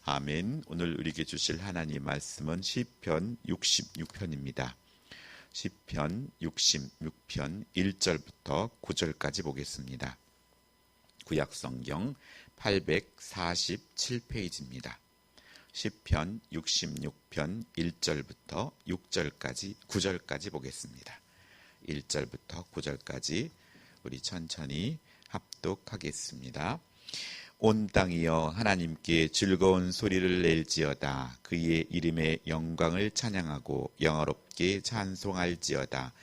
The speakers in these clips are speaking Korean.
아멘. 오늘 우리에게 주실 하나님 말씀은 시편 66편입니다. 시편 66편 1절부터 9절까지 보겠습니다. 구약성경 847페이지입니다. 시편 66편 1절부터 9절까지 보겠습니다. 1절부터 9절까지 우리 천천히 합독하겠습니다. 온 땅이여 하나님께 즐거운 소리를 낼지어다. 그의 이름의 영광을 찬양하고 영화롭게 찬송할지어다.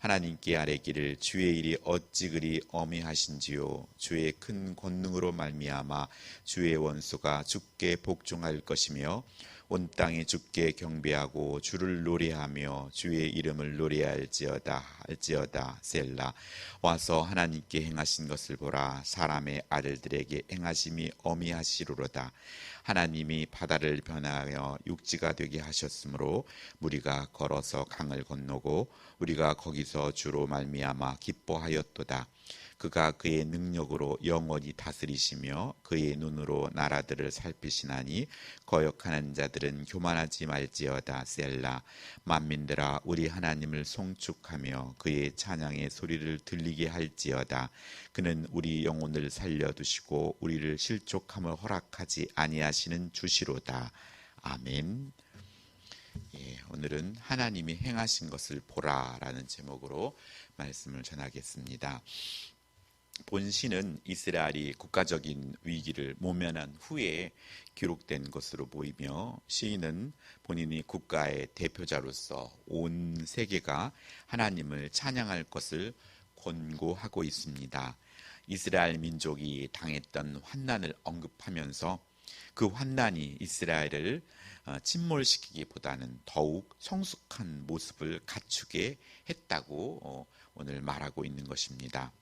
하나님께 아뢰기를 주의 일이 어찌 그리 어미하신지요. 주의 큰 권능으로 말미암아 주의 원수가 주께 복종할 것이며 온 땅이 주께 경배하고 주를 노래하며 주의 이름을 노래할지어다. 셀라. 와서 하나님께 행하신 것을 보라. 사람의 아들들에게 행하심이 어미하시로로다. 하나님이 바다를 변화하여 육지가 되게 하셨으므로 무리가 걸어서 강을 건너고 우리가 거기서 주로 말미암아 기뻐하였도다. 그가 그의 능력으로 영원히 다스리시며 그의 눈으로 나라들을 살피시나니 거역하는 자들은 교만하지 말지어다. 셀라. 만민들아 우리 하나님을 송축하며 그의 찬양의 소리를 들리게 할지어다. 그는 우리 영혼을 살려두시고 우리를 실족함을 허락하지 아니하시는 주시로다. 아멘. 오늘은 하나님이 행하신 것을 보라라는 제목으로 말씀을 전하겠습니다. 본시는 이스라엘이 국가적인 위기를 모면한 후에 기록된 것으로 보이며 시인은 본인이 국가의 대표자로서 온 세계가 하나님을 찬양할 것을 권고하고 있습니다. 이스라엘 민족이 당했던 환난을 언급하면서 그 환난이 이스라엘을 침몰시키기보다는 더욱 성숙한 모습을 갖추게 했다고 오늘 말하고 있는 것입니다.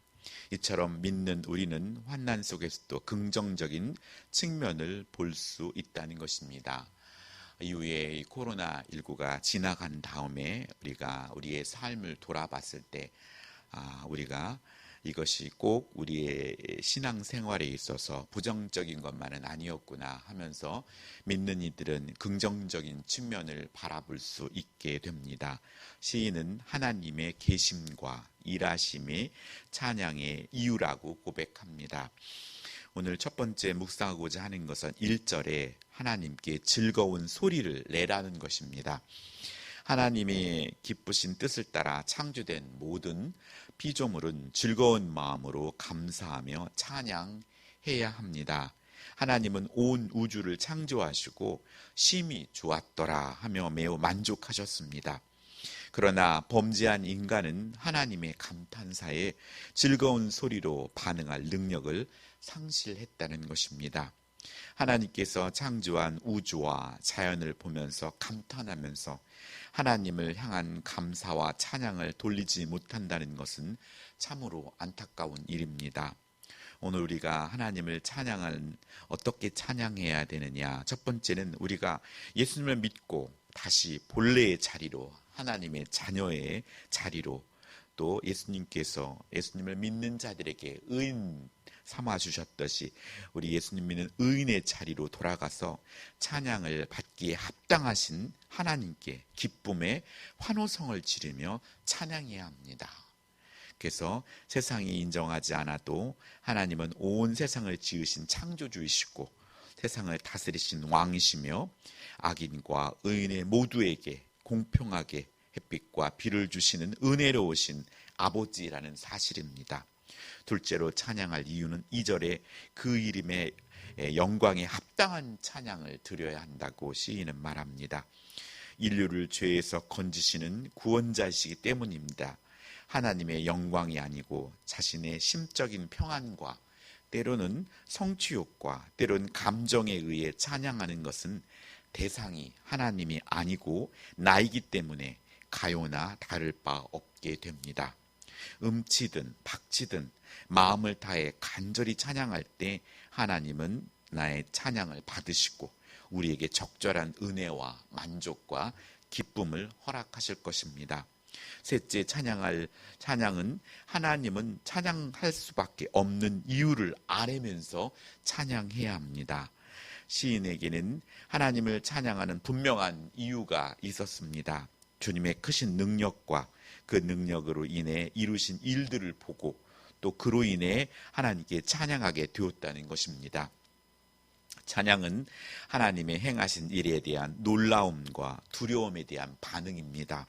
이처럼 믿는 우리는 환난 속에서도 긍정적인 측면을 볼 수 있다는 것입니다. 이후에 코로나19가 지나간 다음에 우리가 우리의 삶을 돌아봤을 때 우리가 이것이 꼭 우리의 신앙생활에 있어서 부정적인 것만은 아니었구나 하면서 믿는 이들은 긍정적인 측면을 바라볼 수 있게 됩니다. 시인은 하나님의 계심과 일하심의 찬양의 이유라고 고백합니다. 오늘 첫 번째 묵상하고자 하는 것은 1절에 하나님께 즐거운 소리를 내라는 것입니다. 하나님의 기쁘신 뜻을 따라 창조된 모든 피조물은 즐거운 마음으로 감사하며 찬양해야 합니다. 하나님은 온 우주를 창조하시고 심히 좋았더라 하며 매우 만족하셨습니다. 그러나 범죄한 인간은 하나님의 감탄사에 즐거운 소리로 반응할 능력을 상실했다는 것입니다. 하나님께서 창조한 우주와 자연을 보면서 감탄하면서 하나님을 향한 감사와 찬양을 돌리지 못한다는 것은 참으로 안타까운 일입니다. 오늘 우리가 하나님을 어떻게 찬양해야 되느냐? 첫 번째는 우리가 예수님을 믿고 다시 본래의 자리로, 하나님의 자녀의 자리로, 또 예수님께서 예수님을 믿는 자들에게 의인 삼아주셨듯이 우리 예수님 믿는 의인의 자리로 돌아가서 찬양을 받기에 합당하신 하나님께 기쁨의 환호성을 지르며 찬양해야 합니다. 그래서 세상이 인정하지 않아도 하나님은 온 세상을 지으신 창조주이시고 세상을 다스리신 왕이시며 악인과 의인의 모두에게 공평하게 햇빛과 비를 주시는 은혜로우신 아버지라는 사실입니다. 둘째로 찬양할 이유는 2절에 그 이름의 영광에 합당한 찬양을 드려야 한다고 시인은 말합니다. 인류를 죄에서 건지시는 구원자이시기 때문입니다. 하나님의 영광이 아니고 자신의 심적인 평안과 때로는 성취욕과 때로는 감정에 의해 찬양하는 것은 대상이 하나님이 아니고 나이기 때문에 가요나 다를 바 없게 됩니다. 음치든 박치든 마음을 다해 간절히 찬양할 때 하나님은 나의 찬양을 받으시고 우리에게 적절한 은혜와 만족과 기쁨을 허락하실 것입니다. 셋째, 찬양은 하나님은 찬양할 수밖에 없는 이유를 알면서 찬양해야 합니다. 시인에게는 하나님을 찬양하는 분명한 이유가 있었습니다. 주님의 크신 능력과 그 능력으로 인해 이루신 일들을 보고 또 그로 인해 하나님께 찬양하게 되었다는 것입니다. 찬양은 하나님의 행하신 일에 대한 놀라움과 두려움에 대한 반응입니다.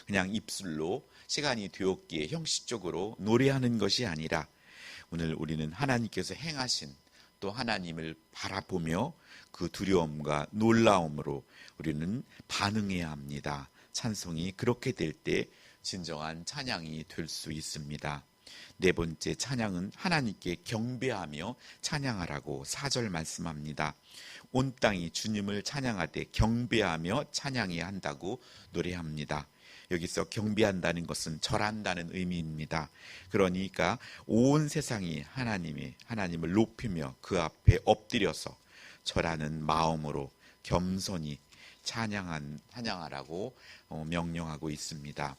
그냥 입술로 시간이 되었기에 형식적으로 노래하는 것이 아니라 오늘 우리는 하나님께서 행하신 또 하나님을 바라보며 그 두려움과 놀라움으로 우리는 반응해야 합니다. 찬송이 그렇게 될 때 진정한 찬양이 될 수 있습니다. 네 번째, 찬양은 하나님께 경배하며 찬양하라고 4절 말씀합니다. 온 땅이 주님을 찬양하되 경배하며 찬양해야 한다고 노래합니다. 여기서 경배한다는 것은 절한다는 의미입니다. 그러니까 온 세상이 하나님을 높이며 그 앞에 엎드려서 절하는 마음으로 겸손히 찬양하라고 명령하고 있습니다.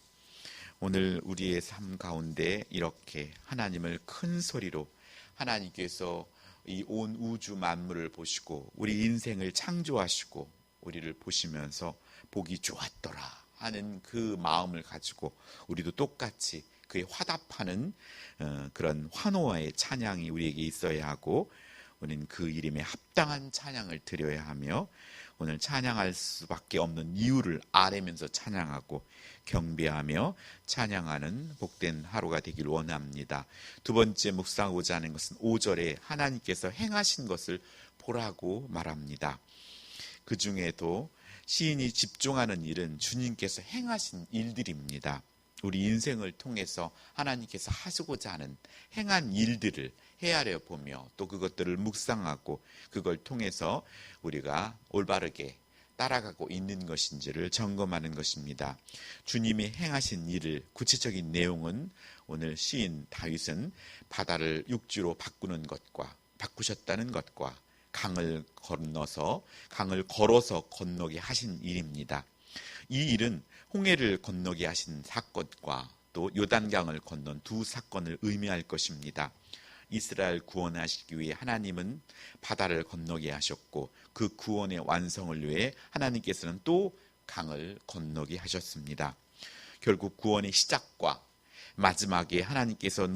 오늘 우리의 삶 가운데 이렇게 하나님을 큰 소리로 하나님께서 이 온 우주 만물을 보시고 우리 인생을 창조하시고 우리를 보시면서 보기 좋았더라 하는 그 마음을 가지고 우리도 똑같이 그에 화답하는 그런 환호와의 찬양이 우리에게 있어야 하고 우리는 그 이름에 합당한 찬양을 드려야 하며 오늘 찬양할 수밖에 없는 이유를 아뢰면서 찬양하고 경배하며 찬양하는 복된 하루가 되길 원합니다. 두 번째 묵상하고자 하는 것은 5절에 하나님께서 행하신 것을 보라고 말합니다. 그 중에도 시인이 집중하는 일은 주님께서 행하신 일들입니다. 우리 인생을 통해서 하나님께서 하시고자 하는 행한 일들을 헤아려 보며 또 그것들을 묵상하고 그걸 통해서 우리가 올바르게 따라가고 있는 것인지를 점검하는 것입니다. 주님이 행하신 일을 구체적인 내용은 오늘 시인 다윗은 바다를 육지로 바꾸셨다는 것과 강을 걸어서 건너게 하신 일입니다. 이 일은 홍해를 건너게 하신 사건과 또 요단강을 건넌 두 사건을 의미할 것입니다. 이스라엘 구원하시기 위해 하나님은 바다를 건너게 하셨고 그 구원의 완성을 위해 하나님께서는 또 강을 건너게 하셨습니다. 결국 구원의 시작과 마지막에 하나님께서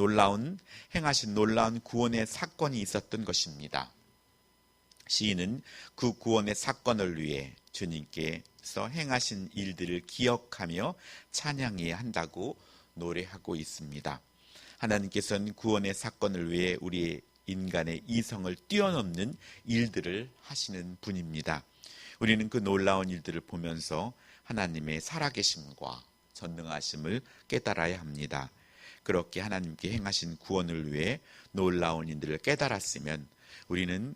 행하신 놀라운 구원의 사건이 있었던 것입니다. 시인은 그 구원의 사건을 위해 주님께서 행하신 일들을 기억하며 찬양해야 한다고 노래하고 있습니다. 하나님께서는 구원의 사건을 위해 우리 인간의 이성을 뛰어넘는 일들을 하시는 분입니다. 우리는 그 놀라운 일들을 보면서 하나님의 살아계심과 전능하심을 깨달아야 합니다. 그렇게 하나님께 행하신 구원을 위해 놀라운 일들을 깨달았으면 우리는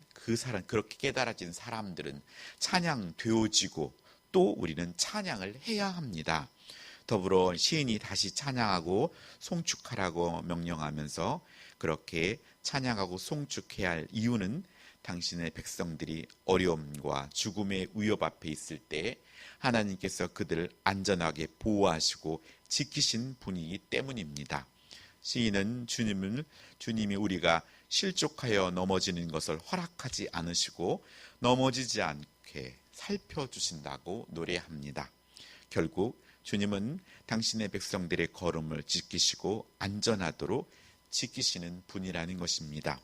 그렇게 깨달아진 사람들은 찬양되어지고 또 우리는 찬양을 해야 합니다. 더불어 시인이 다시 찬양하고 송축하라고 명령하면서 그렇게 찬양하고 송축해야 할 이유는 당신의 백성들이 어려움과 죽음의 위협 앞에 있을 때 하나님께서 그들을 안전하게 보호하시고 지키신 분이기 때문입니다. 시인은 주님이 우리가 실족하여 넘어지는 것을 허락하지 않으시고 넘어지지 않게 살펴주신다고 노래합니다. 결국 주님은 당신의 백성들의 걸음을 지키시고 안전하도록 지키시는 분이라는 것입니다.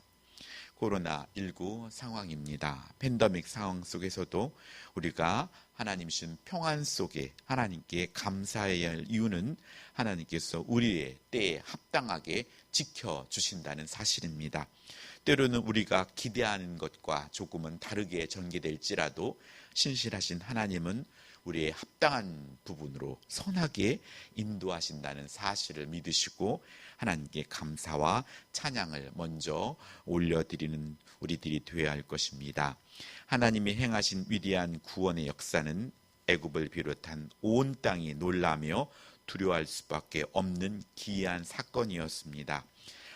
코로나19 상황입니다. 팬데믹 상황 속에서도 우리가 하나님 주신 평안 속에 하나님께 감사해야 할 이유는 하나님께서 우리의 때에 합당하게 지켜주신다는 사실입니다. 때로는 우리가 기대하는 것과 조금은 다르게 전개될지라도 신실하신 하나님은 우리의 합당한 부분으로 선하게 인도하신다는 사실을 믿으시고 하나님께 감사와 찬양을 먼저 올려드리는 우리들이 되어야 할 것입니다. 하나님이 행하신 위대한 구원의 역사는 애굽을 비롯한 온 땅이 놀라며 두려워할 수밖에 없는 기이한 사건이었습니다.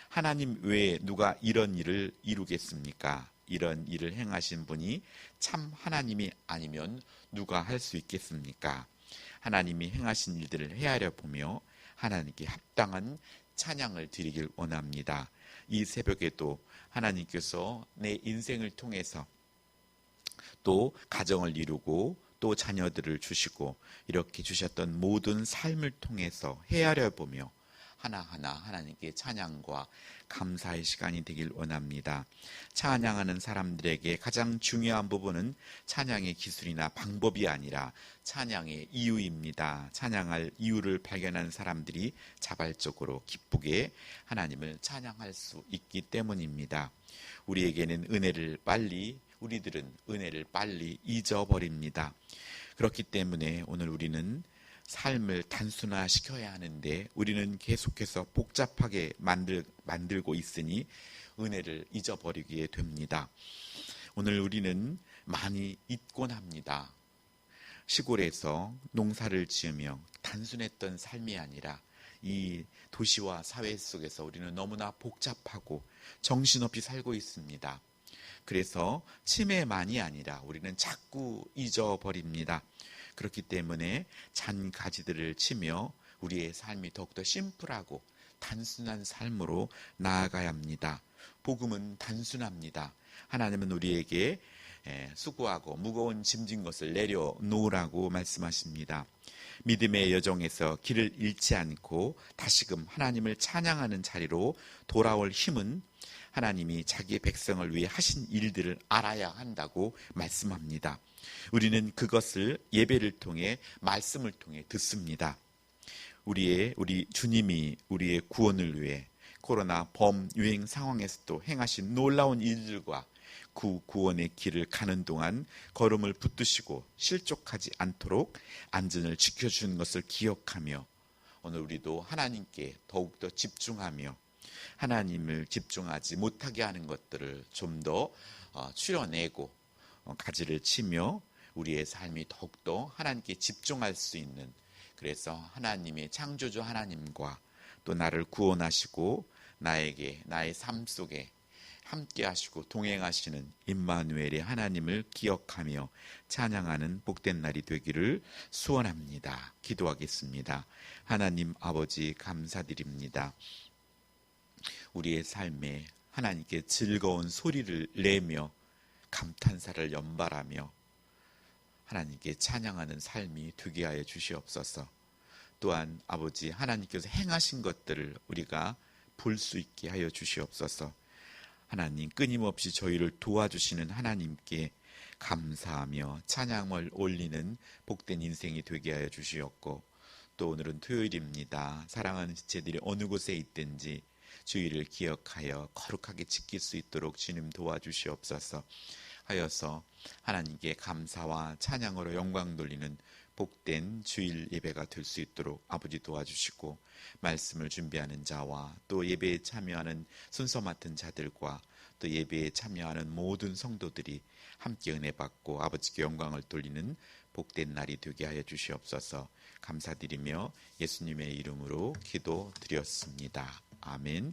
하나님 외에 누가 이런 일을 이루겠습니까? 이런 일을 행하신 분이 참 하나님이 아니면 누가 할 수 있겠습니까? 하나님이 행하신 일들을 헤아려 보며 하나님께 합당한 찬양을 드리길 원합니다. 이 새벽에도 하나님께서 내 인생을 통해서 또 가정을 이루고 또 자녀들을 주시고 이렇게 주셨던 모든 삶을 통해서 헤아려 보며 하나하나 하나님께 찬양과 감사의 시간이 되길 원합니다. 찬양하는 사람들에게 가장 중요한 부분은 찬양의 기술이나 방법이 아니라 찬양의 이유입니다. 찬양할 이유를 발견한 사람들이 자발적으로 기쁘게 하나님을 찬양할 수 있기 때문입니다. 우리들은 은혜를 빨리 잊어버립니다. 그렇기 때문에 오늘 우리는 삶을 단순화시켜야 하는데 우리는 계속해서 복잡하게 만들고 있으니 은혜를 잊어버리게 됩니다. 오늘 우리는 많이 잊곤 합니다. 시골에서 농사를 지으며 단순했던 삶이 아니라 이 도시와 사회 속에서 우리는 너무나 복잡하고 정신없이 살고 있습니다. 그래서 치매만이 아니라 우리는 자꾸 잊어버립니다. 그렇기 때문에 잔 가지들을 치며 우리의 삶이 더욱더 심플하고 단순한 삶으로 나아가야 합니다. 복음은 단순합니다. 하나님은 우리에게 수고하고 무거운 짐진 것을 내려놓으라고 말씀하십니다. 믿음의 여정에서 길을 잃지 않고 다시금 하나님을 찬양하는 자리로 돌아올 힘은 하나님이 자기의 백성을 위해 하신 일들을 알아야 한다고 말씀합니다. 우리는 그것을 예배를 통해 말씀을 통해 듣습니다. 우리 주님이 우리의 구원을 위해 코로나 범유행 상황에서도 행하신 놀라운 일들과 그 구원의 길을 가는 동안 걸음을 붙드시고 실족하지 않도록 안전을 지켜주는 것을 기억하며 오늘 우리도 하나님께 더욱더 집중하며 하나님을 집중하지 못하게 하는 것들을 좀 더 추려내고 가지를 치며 우리의 삶이 더욱더 하나님께 집중할 수 있는, 그래서 하나님의 창조주 하나님과 또 나를 구원하시고 나의 삶 속에 함께 하시고 동행하시는 임마누엘의 하나님을 기억하며 찬양하는 복된 날이 되기를 소원합니다. 기도하겠습니다. 하나님 아버지 감사드립니다. 우리의 삶에 하나님께 즐거운 소리를 내며 감탄사를 연발하며 하나님께 찬양하는 삶이 되게 하여 주시옵소서. 또한 아버지 하나님께서 행하신 것들을 우리가 볼 수 있게 하여 주시옵소서. 하나님 끊임없이 저희를 도와주시는 하나님께 감사하며 찬양을 올리는 복된 인생이 되게 하여 주시옵고, 또 오늘은 토요일입니다. 사랑하는 지체들이 어느 곳에 있든지 주의를 기억하여 거룩하게 지킬 수 있도록 주님 도와주시옵소서 하여서 하나님께 감사와 찬양으로 영광 돌리는 복된 주일 예배가 될 수 있도록 아버지 도와주시고, 말씀을 준비하는 자와 또 예배에 참여하는 순서 맡은 자들과 또 예배에 참여하는 모든 성도들이 함께 은혜 받고 아버지께 영광을 돌리는 복된 날이 되게 하여 주시옵소서. 감사드리며 예수님의 이름으로 기도드렸습니다. 아멘.